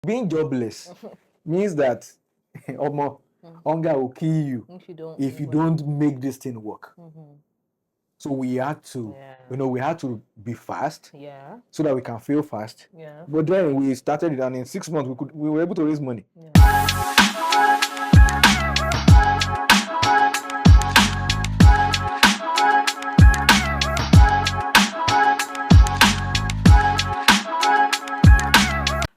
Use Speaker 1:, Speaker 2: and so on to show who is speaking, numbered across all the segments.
Speaker 1: Being jobless means that hunger will kill you if you don't make this thing work. So we had to, we had to be fast so that we can fail fast. But then we started it, and in 6 months we were able to raise money.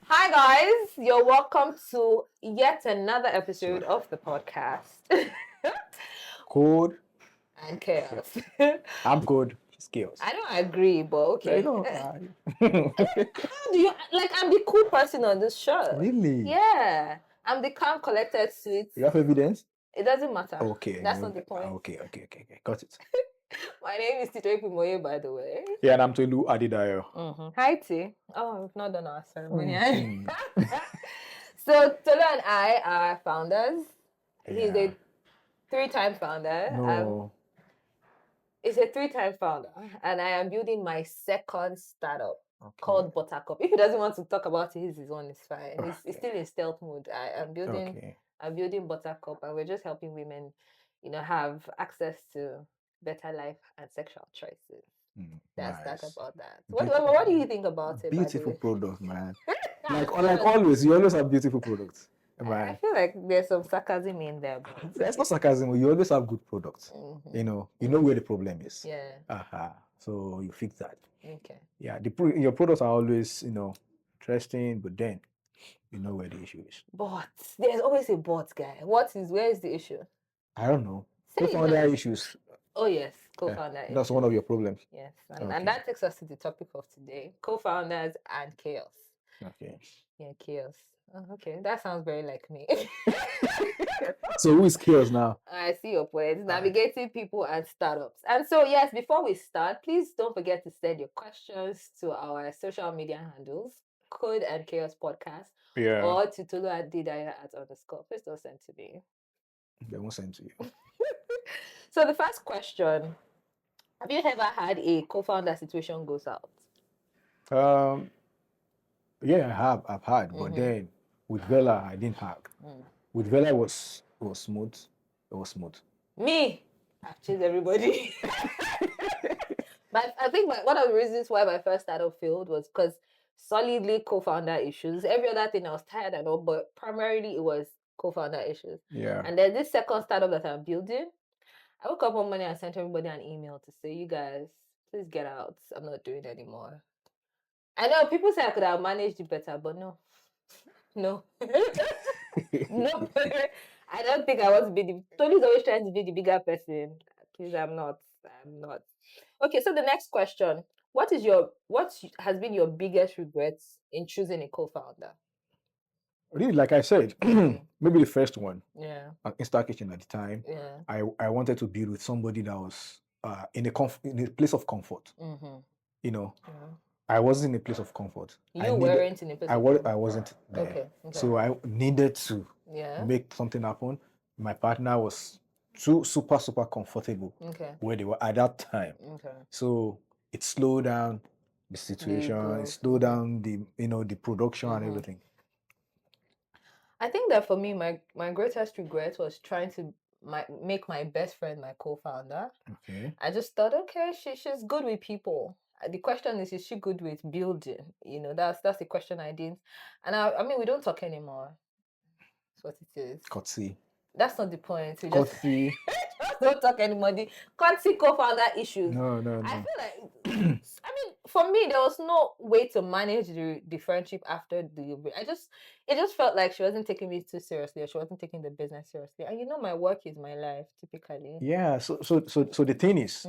Speaker 2: Hi guys, you're welcome to yet another episode of the podcast.
Speaker 1: Code
Speaker 2: And chaos.
Speaker 1: I'm code skills.
Speaker 2: I don't agree, but okay.
Speaker 1: How
Speaker 2: do you like? I'm the cool person on this show.
Speaker 1: Really?
Speaker 2: Yeah, I'm the calm, collected, sweet.
Speaker 1: You have evidence?
Speaker 2: It doesn't matter.
Speaker 1: Okay.
Speaker 2: That's not the point.
Speaker 1: Okay. Got it.
Speaker 2: My name is Tito and Tolu, by the way.
Speaker 1: Yeah, and I'm Tolu Adidayo.
Speaker 2: Hi, T. Oh, we've not done our ceremony. So Tolu and I are founders. He's a 3-time founder.
Speaker 1: No.
Speaker 2: He's a 3-time founder, and I am building my second startup called Buttercup. If he doesn't want to talk about it, his own is fine. He's still in stealth mode. I'm building Buttercup, and we're just helping women, have access to better life and sexual choices. That's
Speaker 1: Nice.
Speaker 2: that about that. What do you think about it?
Speaker 1: Beautiful product, man. like always, you always have beautiful products. Right.
Speaker 2: I feel like there's some sarcasm in there. But
Speaker 1: That's not sarcasm. You always have good products. You know where the problem is.
Speaker 2: Yeah.
Speaker 1: So you fix that.
Speaker 2: Okay.
Speaker 1: Yeah. Your products are always, interesting, but then you know where the issue is.
Speaker 2: But there's always a but, guy. Where is the issue?
Speaker 1: I don't know. Co-founder issues.
Speaker 2: Oh yes, co-founder.
Speaker 1: That's one of your problems.
Speaker 2: Yes, and that takes us to the topic of today: co-founders and chaos.
Speaker 1: Okay.
Speaker 2: Yeah, chaos. Oh, okay, that sounds very like me.
Speaker 1: So who is chaos now?
Speaker 2: I see your point. Navigating people and startups. And so yes, before we start, please don't forget to send your questions to our social media handles, Code and Chaos Podcast, or to Tolu at Didaya @_. Please don't send to me.
Speaker 1: They won't send to you.
Speaker 2: So the first question: have you ever had a co-founder situation go south?
Speaker 1: Yeah, I have. I've had, but then with Vela, I didn't have. With Vela, it was smooth. It was smooth.
Speaker 2: Me, I've chased everybody. But I think one of the reasons why my first startup failed was because solidly co-founder issues. Every other thing I was tired and all, but primarily it was co-founder issues.
Speaker 1: Yeah.
Speaker 2: And then this second startup that I'm building, I woke up one morning and sent everybody an email to say, you guys, please get out. I'm not doing it anymore. I know people say I could have managed it better, but no. No. No. I don't think I want to be Tony's always trying to be the bigger person. Please, I'm not. Okay, so the next question. What has been your biggest regrets in choosing a co-founder?
Speaker 1: Really, like I said, maybe the first one.
Speaker 2: Yeah.
Speaker 1: Insta Kitchen at the time.
Speaker 2: Yeah.
Speaker 1: I wanted to build with somebody that was in a place of comfort. I wasn't in a place of comfort.
Speaker 2: Weren't in a place of comfort?
Speaker 1: I wasn't there.
Speaker 2: Okay.
Speaker 1: So I needed to make something happen. My partner was super comfortable where they were at that time.
Speaker 2: Okay.
Speaker 1: So it slowed down the situation, it slowed down the production and everything.
Speaker 2: I think that for me, my greatest regret was trying to make my best friend my co-founder.
Speaker 1: Okay.
Speaker 2: I just thought, okay, she's good with people. The question is she good with building? That's the question I didn't. And I mean, we don't talk anymore. That's what it is.
Speaker 1: Courtesy.
Speaker 2: That's not the point. We
Speaker 1: Courtesy.
Speaker 2: just don't talk anymore. The courtesy co-founder issues.
Speaker 1: No.
Speaker 2: I feel like, I mean, for me, there was no way to manage the friendship after it just felt like she wasn't taking me too seriously, or she wasn't taking the business seriously. And my work is my life, typically.
Speaker 1: Yeah. So the thing is,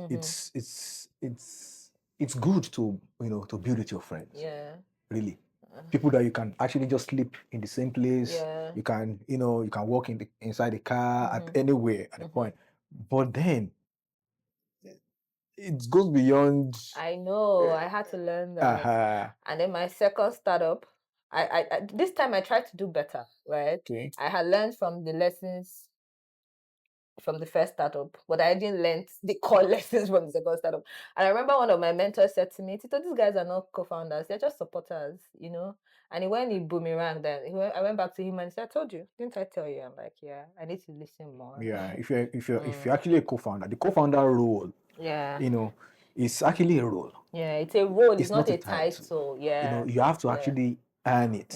Speaker 1: it's good to to build with your friends.
Speaker 2: Yeah.
Speaker 1: Really. People that you can actually just sleep in the same place.
Speaker 2: Yeah.
Speaker 1: You can walk inside the car at anywhere at the point. But then it goes beyond.
Speaker 2: I know. I had to learn that. And then my second startup, I this time I tried to do better, right?
Speaker 1: Okay.
Speaker 2: I had learned from the lessons from the first startup, but I didn't learn the core lessons from the second startup. And I remember one of my mentors said to me, Tito, these guys are not co-founders, they're just supporters, you know. And when he boomerang, I went back to him and said, I told you, didn't I tell you? I'm like, yeah, I need to listen more.
Speaker 1: Yeah, if you're actually a co-founder, the co-founder role, you know, it's actually a role.
Speaker 2: Yeah, it's a role. It's not a title. Yeah,
Speaker 1: you know, you have to actually earn it.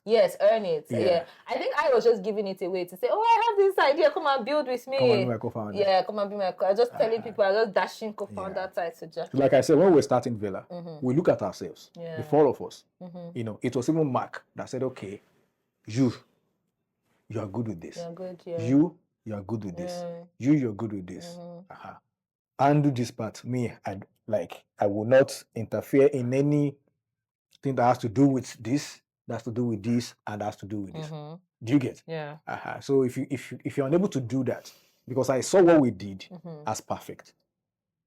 Speaker 2: Yes, earn it. Yeah. I think I was just giving it away to say, oh, I have this idea. Come and build with me.
Speaker 1: Come and be my co-founder.
Speaker 2: Yeah, come and be my co-founder. I was just telling people, I was just dashing co-founder title. Just
Speaker 1: like I said, when we're starting Vela, we look at ourselves, the four of us. You know, it was even Mark that said, okay, you are good with this.
Speaker 2: You're good,
Speaker 1: you are good with this. You're good with this. And do this part. Me, I will not interfere in anything that has to do with this, that has to do with this, and that has to do with this. Do you get?
Speaker 2: Yeah.
Speaker 1: So if you're unable to do that, because I saw what we did as perfect,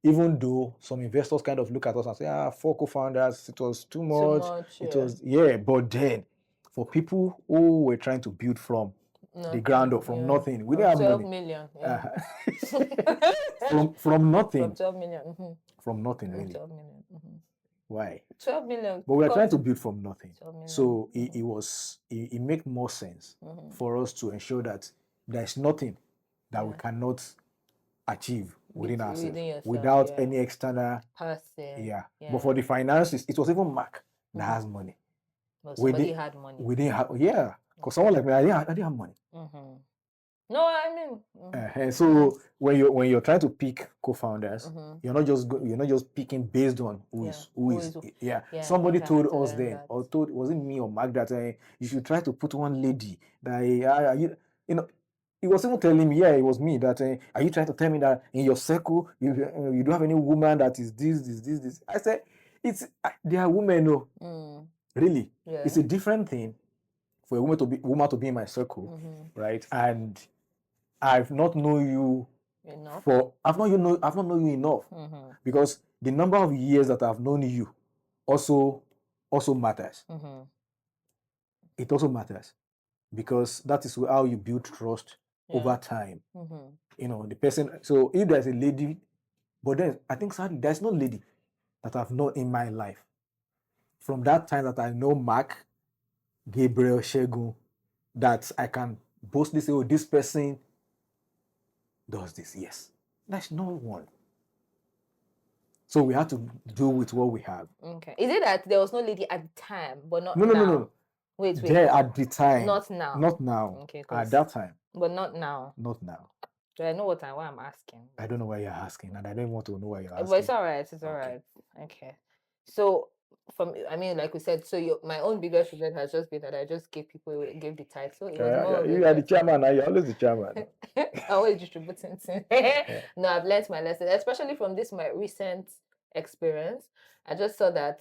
Speaker 1: even though some investors kind of look at us and say, 4 co-founders, it was too much. It was but then for people who were trying to build from the ground up, from nothing, we didn't have
Speaker 2: 12
Speaker 1: money.
Speaker 2: million.
Speaker 1: From nothing.
Speaker 2: From 12 million.
Speaker 1: From nothing, really.
Speaker 2: 12 million.
Speaker 1: Why?
Speaker 2: 12 million.
Speaker 1: But we are trying to build from nothing. So it makes more sense for us to ensure that there's nothing that we cannot achieve within ourselves without any external person. But for the finances, it was even Mark that has money.
Speaker 2: Somebody had money.
Speaker 1: We didn't have, because someone like me, I didn't have money.
Speaker 2: No, I mean.
Speaker 1: So when you're trying to pick co-founders, you're not just picking based on who is. Somebody told us then, or was it me or Mark that you should try to put one lady that you know. He was even telling me, it was me, that are you trying to tell me that in your circle you don't have any woman that is this? I said, they are women, no. Really, it's a different thing for a woman to be in my circle, right? And I've not known you enough. I've not known you enough because the number of years that I've known you also matters. It also matters because that is how you build trust over time. You know, the person. So if there's a lady, but then I think sadly there's no lady that I've known in my life from that time that I know Mark, Gabriel, Shegun, that I can boastfully say, this person does this. Yes, there's no one. So we have to do with what we have.
Speaker 2: Okay. Is it that there was no lady at the time, but not
Speaker 1: now? No.
Speaker 2: Wait.
Speaker 1: There at the time.
Speaker 2: Not now.
Speaker 1: Not now.
Speaker 2: Okay.
Speaker 1: At that time.
Speaker 2: But not now.
Speaker 1: Not now.
Speaker 2: Do I know why I'm asking?
Speaker 1: I don't know why you're asking, and I don't want to know why you're asking.
Speaker 2: But it's all right. It's all right. Okay. So like we said, so my own biggest regret has just been that I just gave the title. It was
Speaker 1: you are the chairman now. You're always the chairman.
Speaker 2: Always distributing things. No, I've learned my lesson, especially from my recent experience. I just saw that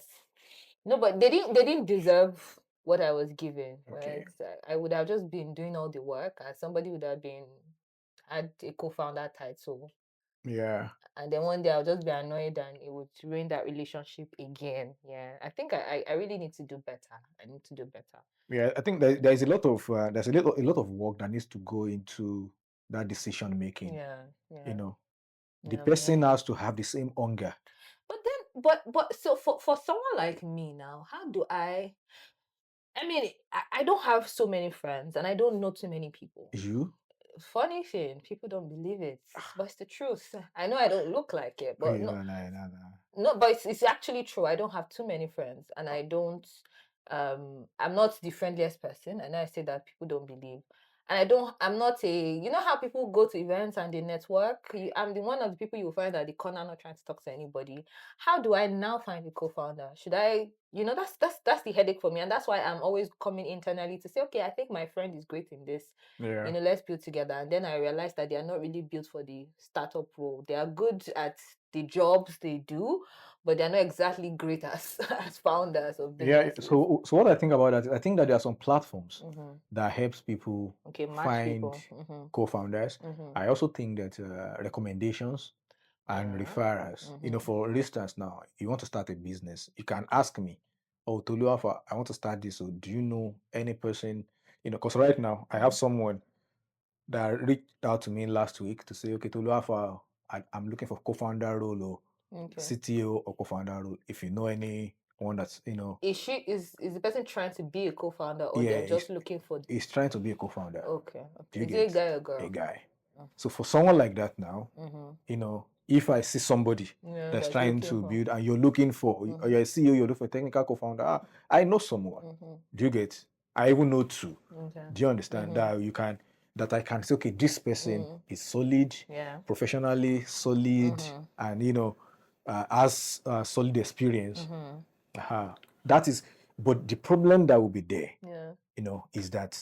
Speaker 2: but they didn't deserve what I was given. Right? I would have just been doing all the work, and somebody would have had a co-founder title.
Speaker 1: Yeah.
Speaker 2: And then one day I'll just be annoyed and it would ruin that relationship again. Yeah. I think I really need to do better. I need to do better.
Speaker 1: Yeah, I think there's a lot of work that needs to go into that decision making.
Speaker 2: Yeah.
Speaker 1: You know, the person has to have the same hunger.
Speaker 2: But so for someone like me now, how do I mean, I don't have so many friends and I don't know too many people.
Speaker 1: You?
Speaker 2: Funny thing, people don't believe it, but it's the truth. I know I don't look like it, but no, but it's actually true. I don't have too many friends, and I don't. I'm not the friendliest person, and I say that people don't believe. And I'm not you know how people go to events and they network? I'm one of the people you will find at the corner not trying to talk to anybody. How do I now find a co-founder? Should I, that's the headache for me. And that's why I'm always coming internally to say, okay, I think my friend is great in this.
Speaker 1: Yeah.
Speaker 2: Let's build together. And then I realized that they are not really built for the startup role. They are good at the jobs they do, but they're not exactly great as founders of businesses.
Speaker 1: So what I think about that, I think that there are some platforms that helps people find co-founders. I also think that recommendations and referrals. For instance, now you want to start a business, you can ask me, oh, Tolu, I want to start this. So do you know any person? Because right now I have someone that reached out to me last week to say, okay, Tolu, I'm looking for co-founder role or CTO or co-founder role. If you know anyone that's,
Speaker 2: Is the person trying to be a co-founder, or they're just looking for?
Speaker 1: He's trying to be a co-founder.
Speaker 2: Okay.
Speaker 1: Do you
Speaker 2: Is
Speaker 1: get
Speaker 2: it a guy or girl?
Speaker 1: A guy. So for someone like that now, if I see somebody that's trying to build and you're looking for, or you're a CEO, you're looking for a technical co-founder, I know someone. Do you get? I even know two. Okay. Do you understand that I can say, okay, this person is solid, professionally solid, and has solid experience. That is, but the problem that will be there, is that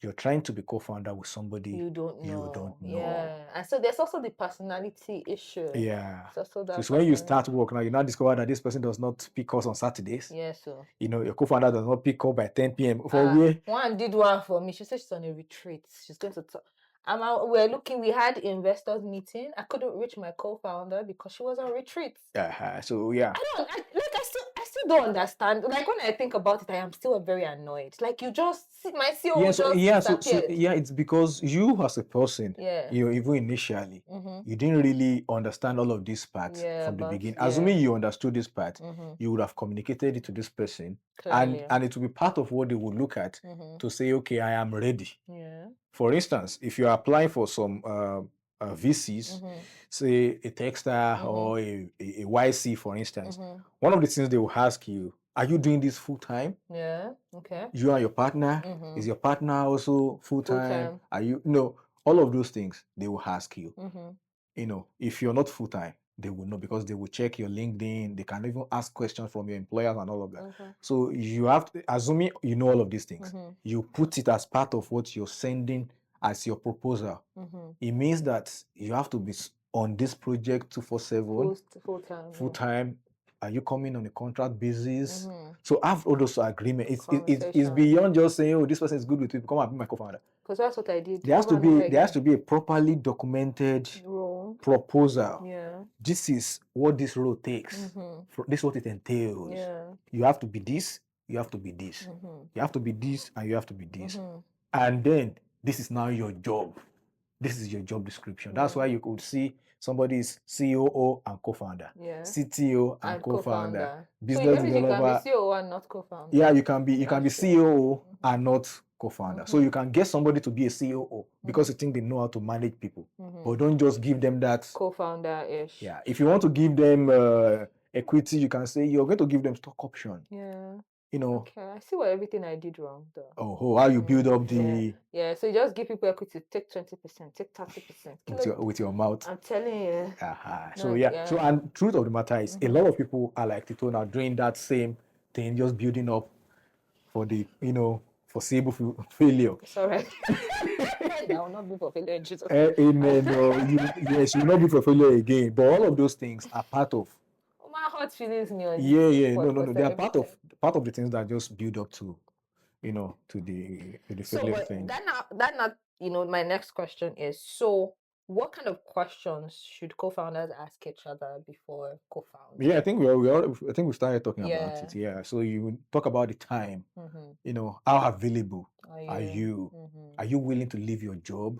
Speaker 1: you're trying to be co-founder with somebody
Speaker 2: you don't know. Yeah. And so there's also the personality issue.
Speaker 1: Yeah. So it's when you start work now, you now discover that this person does not pick us on Saturdays.
Speaker 2: Yeah, so.
Speaker 1: Your co-founder does not pick up by 10 p.m. For where?
Speaker 2: One did one for me. She said she's on a retreat. She's going to talk. We had investors meeting. I couldn't reach my co-founder because she was on retreat.
Speaker 1: So yeah.
Speaker 2: I still don't understand. Like when I think about it, I am still very annoyed. Like you just see my CEO disappeared.
Speaker 1: It's because you as a person, even initially, you didn't really understand all of this part from the beginning. Assuming you understood this part, you would have communicated it to this person, and it will be part of what they would look at to say, okay, I am ready. Yeah. For instance, if you are applying for some VCs, say a Techstar or a YC, for instance, one of the things they will ask you, are you doing this full time? Yeah. Okay. You and your partner? Is your partner also full time? Are you all of those things they will ask you. If you're not full time, they will know because they will check your LinkedIn. They can even ask questions from your employers and all of that. So you have to, assuming you know all of these things, you put it as part of what you're sending as your proposal. It means that you have to be on this project 247 full time. Are you coming on a contract basis? So have all those agreements. It's beyond just saying, oh, this person is good with you, come and be my co-founder.
Speaker 2: Because that's what I did.
Speaker 1: There has to be a properly documented proposal. Yeah. This is what this role takes. This is what it entails. Yeah. You have to be this, you have to be this. You have to be this, and you have to be this. And then this is now your job. This is your job description. That's why you could see somebody is COO and co-founder, CTO and co-founder, business developer. You can
Speaker 2: be COO and not co-founder.
Speaker 1: Yeah, you can be COO and not co-founder. So you can get somebody to be a COO because you think they know how to manage people, but don't just give them that
Speaker 2: co-founder-ish.
Speaker 1: Yeah, if you want to give them equity, you can say you're going to give them stock option. Yeah.
Speaker 2: Okay, I see everything I did wrong though.
Speaker 1: Oh, how you build up the
Speaker 2: so you just give people equity, take 20%, take 30%.
Speaker 1: With your mouth.
Speaker 2: I'm telling you.
Speaker 1: So and truth of the matter is a lot of people are like Tito now doing that same thing, just building up for the foreseeable failure.
Speaker 2: Sorry. That will not be for failure in Jesus.
Speaker 1: Yes, you will not be for failure again. But all of those things are part of
Speaker 2: my hot feelings.
Speaker 1: No. They are part of the things that just build up to, to the failure thing.
Speaker 2: My next question is, so what kind of questions should co-founders ask each other before co-founding?
Speaker 1: Yeah, I think we started talking about it. Yeah. So you talk about the time. How available are you? Are you willing to leave your job?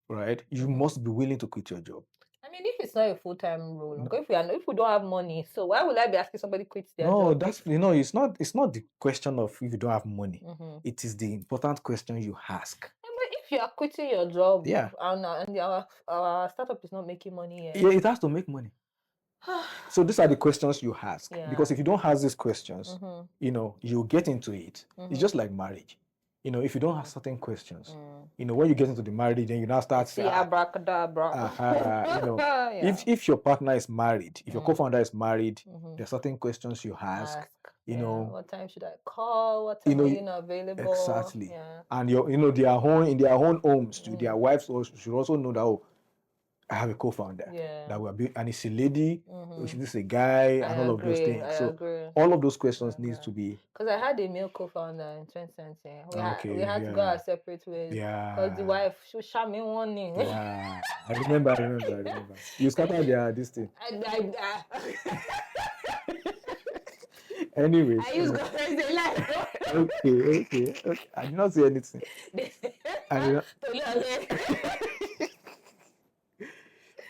Speaker 1: Right? You must be willing to quit your job.
Speaker 2: I mean, if it's not a full-time role, if we don't have money, so why would I be asking somebody quit their job?
Speaker 1: No, it's not the question of if you don't have money. It is the important question you ask.
Speaker 2: But if you are quitting your job, and our startup is not making money yet.
Speaker 1: Yeah, it has to make money. So these are the questions you ask. Because if you don't ask these questions, you get into it. It's just like marriage. If you don't have certain questions, when you get into the marriage, then you now start
Speaker 2: saying, abracadabra.
Speaker 1: If your partner is married, if your co-founder is married, there are certain questions you ask.
Speaker 2: What time should I call? What time are you not available?
Speaker 1: Exactly. Yeah. And in their own homes, their wives should also know that I have a co-founder that will be, and it's a lady, it's a guy, and all of those things. All of those questions needs to be.
Speaker 2: Because I had a male co-founder in 2017. We had to go our separate ways. Yeah. Because the wife, she shot me one name.
Speaker 1: Yeah. I remember. You scattered this thing. Anyways.
Speaker 2: I use God as a lie.
Speaker 1: Okay. I did not say anything.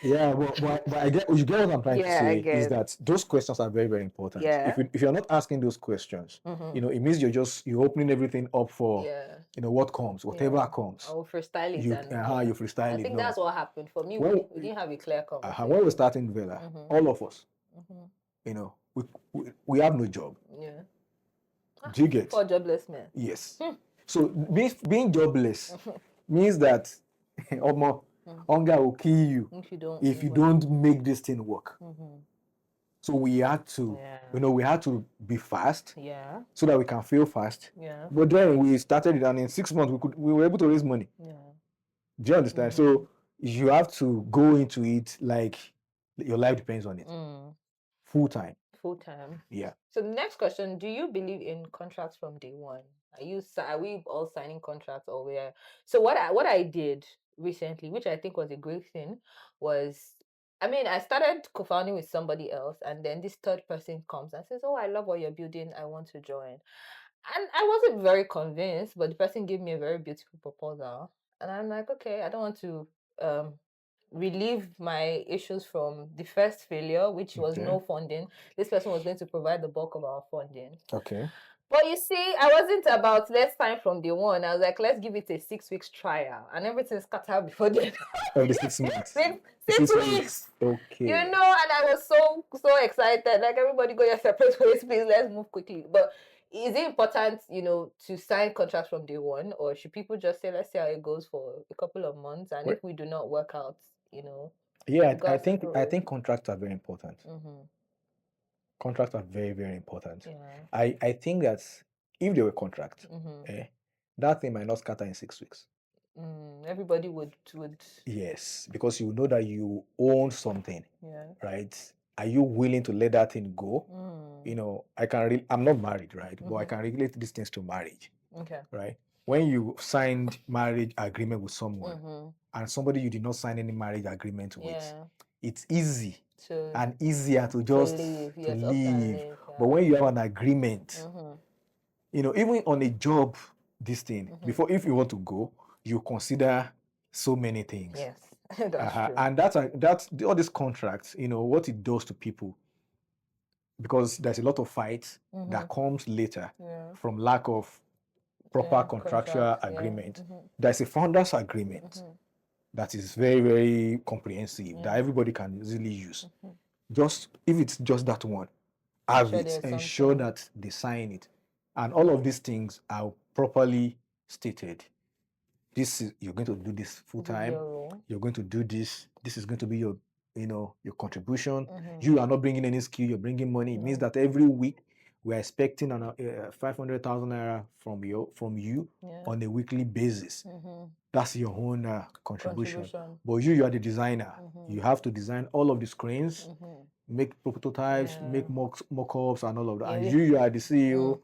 Speaker 1: Yeah, but I get you get what I'm trying to say is that those questions are very, very important.
Speaker 2: Yeah.
Speaker 1: If you're not asking those questions, it means you're opening everything up for what comes, whatever comes.
Speaker 2: I'll freestyle it.
Speaker 1: You freestyle it.
Speaker 2: I think that's what happened for me.
Speaker 1: When,
Speaker 2: we didn't have a clear conversation.
Speaker 1: When we're starting Vela, all of us, we have no job.
Speaker 2: Yeah.
Speaker 1: Do you get?
Speaker 2: For jobless men.
Speaker 1: Yes. So being jobless means that hunger will kill you if you don't make this thing work. So we had to, we had to be fast, so that we can fail fast. But then we started it, and in 6 months we were able to raise money. Do you understand? So you have to go into it like your life depends on it. Full time. Yeah.
Speaker 2: So the next question: do you believe in contracts from day one? Are we all signing contracts, or we are? So what I did recently, which I think was a great thing, was I started co-founding with somebody else, and then this third person comes and says, "Oh, I love what you're building. I want to join." And I wasn't very convinced, but the person gave me a very beautiful proposal, and I'm like, okay, I don't want to relieve my issues from the first failure, which was no funding. This person was going to provide the bulk of our funding.
Speaker 1: Okay.
Speaker 2: But you see, I wasn't about let's sign from day one. I was like, let's give it a 6 weeks trial, and everything scattered before the
Speaker 1: of the 6 months.
Speaker 2: 6 weeks.
Speaker 1: Okay.
Speaker 2: And I was so excited. Like, everybody go your separate ways, please. Let's move quickly. But is it important, to sign contracts from day one, or should people just say, let's see how it goes for a couple of months, and if we do not work out,
Speaker 1: Yeah, I think contracts are very important. Contracts are very, very important. Yeah. I think that if they were contracts, that thing might not scatter in 6 weeks.
Speaker 2: Everybody would.
Speaker 1: Yes, because you know that you own something. Yeah. Right? Are you willing to let that thing go? I'm not married, right? But I can relate these things to marriage. Okay. Right? When you signed marriage agreement with someone and somebody you did not sign any marriage agreement with, it's easy and easier to just leave. Yeah. But when you have an agreement, even on a job, this thing, before, if you want to go, you consider so many things.
Speaker 2: Yes, that's true.
Speaker 1: And that's all these contracts, what it does to people, because there's a lot of fights that comes later from lack of proper contractual agreement. There's a founders agreement that is very, very comprehensive that everybody can easily use. Just if it's just that one, have it, ensure that they sign it, and all of these things are properly stated. You're going to do this full time. You're going to do this. This is going to be your your contribution. You are not bringing any skill. You're bringing money. It means that every week we're expecting 500,000 naira from you on a weekly basis. That's your own contribution. But you are the designer. You have to design all of the screens, make prototypes, make mock-ups and all of that. And you are the CEO.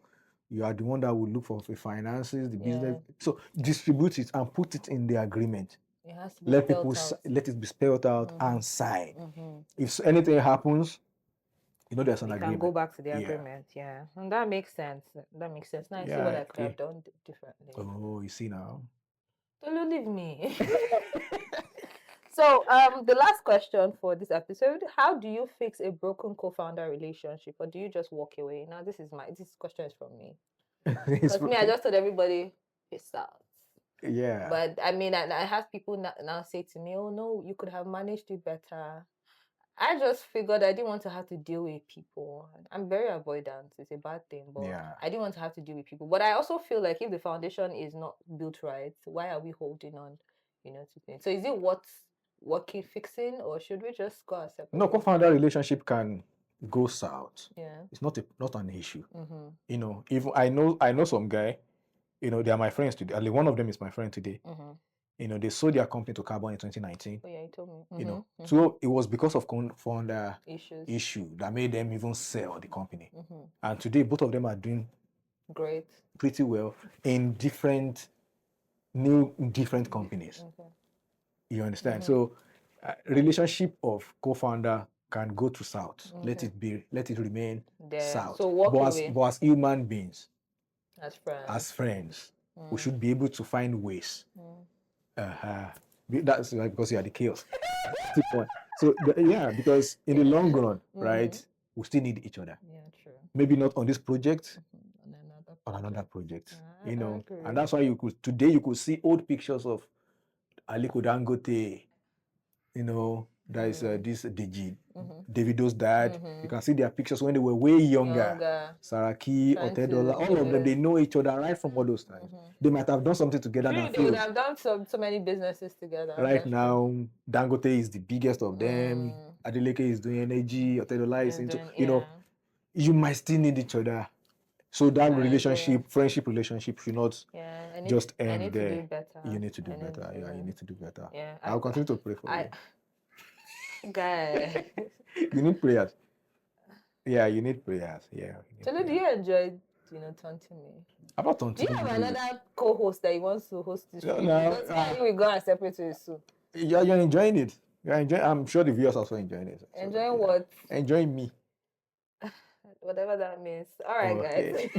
Speaker 1: You are the one that will look for the finances, the business. So distribute it and put it in the agreement.
Speaker 2: It has to be
Speaker 1: let it be spelled out and sign. If anything happens, there's an agreement.
Speaker 2: You can go back to the agreement, and that makes sense. Now I see what I could have done differently.
Speaker 1: Oh, you see now.
Speaker 2: Don't leave me. So, the last question for this episode: how do you fix a broken co-founder relationship, or do you just walk away? Now, this question is from me. Because I just told everybody, peace out.
Speaker 1: Yeah.
Speaker 2: But I have people now say to me, "Oh no, you could have managed it better." I just figured I didn't want to have to deal with people. I'm very avoidant. It's a bad thing, but I didn't want to have to deal with people. But I also feel like if the foundation is not built right, why are we holding on, to things? So is it working fixing, or should we just go our separate?
Speaker 1: No, co-founder relationship can go south. Yeah. It's not an issue. If I know some guy, they are my friends today. Only one of them is my friend today. They sold their company to Carbon in 2019.
Speaker 2: Oh yeah, you told me.
Speaker 1: So it was because of founder issue that made them even sell the company. And today both of them are doing
Speaker 2: great,
Speaker 1: pretty well in different companies. You understand? So relationship of co-founder can go to south. Let it remain there. South.
Speaker 2: So walk away.
Speaker 1: But as human beings,
Speaker 2: as friends.
Speaker 1: We should be able to find ways. That's like because you are the chaos. So because in the long run, right, we still need each other.
Speaker 2: Yeah, true.
Speaker 1: Maybe not on this project, on another project. And that's why you could see old pictures of Aliko Dangote. There is this Davido's dad. You can see their pictures when they were way younger. Saraki, Otedola, all of them, they know each other right from all those times. They might have done something together.
Speaker 2: They would have done so many businesses together.
Speaker 1: Right now, Dangote is the biggest of them. Adeleke is doing energy. Otedola is into, you might still need each other. So that friendship relationship should not just end there. You need to do better. You need to do better.
Speaker 2: Yeah,
Speaker 1: I'll continue to pray for you.
Speaker 2: Guy.
Speaker 1: You need prayers. Yeah, you need prayers. Yeah.
Speaker 2: Tolu, do you enjoy, taunting me?
Speaker 1: About taunting?
Speaker 2: Do you have another co-host that you want to host this week? No. We go and separate to soon.
Speaker 1: You're enjoying it. I'm sure the viewers are also enjoying it.
Speaker 2: Enjoying what?
Speaker 1: Enjoying me.
Speaker 2: Whatever that means. All right, guys.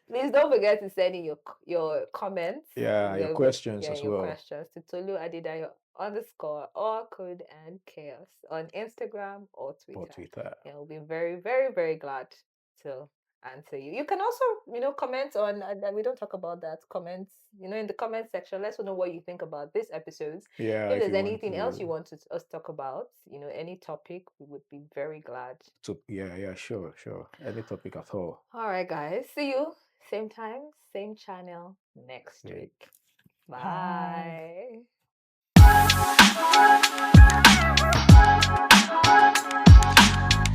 Speaker 2: Please don't forget to send in your comments.
Speaker 1: Yeah, your questions as well.
Speaker 2: Your questions to Tolu Adidayo _ code and chaos on Instagram or Twitter. Yeah, we'll be very, very, very glad to answer you. You can also, comment on, we don't talk about that, comments, in the comment section. Let us know what you think about this episode.
Speaker 1: Yeah.
Speaker 2: If there's anything else you want us to talk about, any topic, we would be very glad.
Speaker 1: Sure. Any topic at all.
Speaker 2: All right, guys. See you same time, same channel next week. Bye.